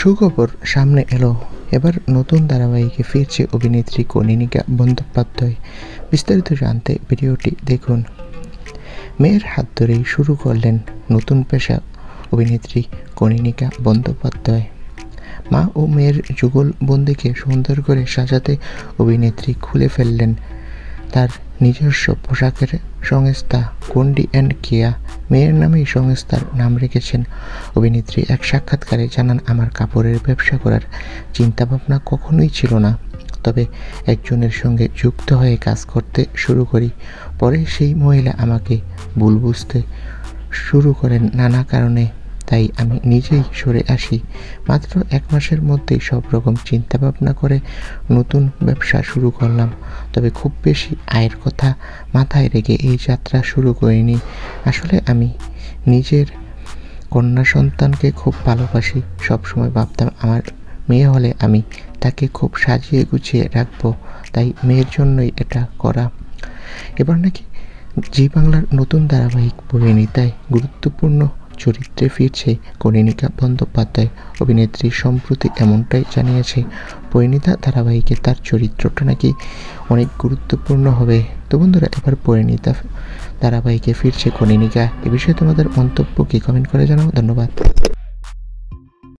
সুখবর সামনে এলো। এবার নতুন ধারাবাহিকে ফিরছে অভিনেত্রী কনীনিকা বন্দ্যোপাধ্যায়। বিস্তারিত জানতে ভিডিওটি দেখুন। মেয়ের হাত ধরেই শুরু করলেন নতুন পেশা অভিনেত্রী কনীনিকা বন্দ্যোপাধ্যায়। মা ও মেয়ের যুগলবন্দিকে সুন্দর করে সাজাতে অভিনেত্রী খুলে ফেললেন তার নিজস্ব পোশাকের সংস্থা কন্ডি অ্যান্ড কেয়া। মেয়ের নামেই সংস্থার নাম রেখেছেন অভিনেত্রী। এক সাক্ষাৎকারে জানান, আমার কাপড়ের ব্যবসা করার চিন্তাভাবনা কখনোই ছিল না, তবে একজনের সঙ্গে যুক্ত হয়ে কাজ করতে শুরু করি। পরে সেই মহিলা আমাকে ভুল বুঝতে শুরু করেন নানা কারণে, তাই আমি নিজেই সরে আসি। মাত্র 1 মাসের মধ্যেই সব রকম চিন্তাভাবনা করে নতুন ব্যবসা শুরু করলাম। তবে খুব বেশি আয়ের কথা মাথায় রেখে এই যাত্রা শুরু করিনি। আসলে আমি নিজের কন্যা সন্তানকে খুব ভালোবাসি। সবসময় ভাবতাম আমার মেয়ে হলে আমি তাকে খুব সাজিয়ে গুছিয়ে রাখবো, তাই মেয়ের জন্যই এটা করা। এবার নাকি জি বাংলার নতুন ধারাবাহিক পরিণীতায় গুরুত্বপূর্ণ চরিত্রে ফিরছে কনীনিকা বন্দ্যোপাধ্যায়। অভিনেত্রী সম্প্রতি এমনটাই জানিয়েছে, পরিণীতা ধারাবাহিকে তার চরিত্রটা নাকি অনেক গুরুত্বপূর্ণ হবে। তো বন্ধুরা, এবার পরিণীতা ধারাবাহিকে ফিরছে কনীনিকা। এ বিষয়ে তোমাদের মন্তব্য কি কমেন্ট করে জানাও। ধন্যবাদ।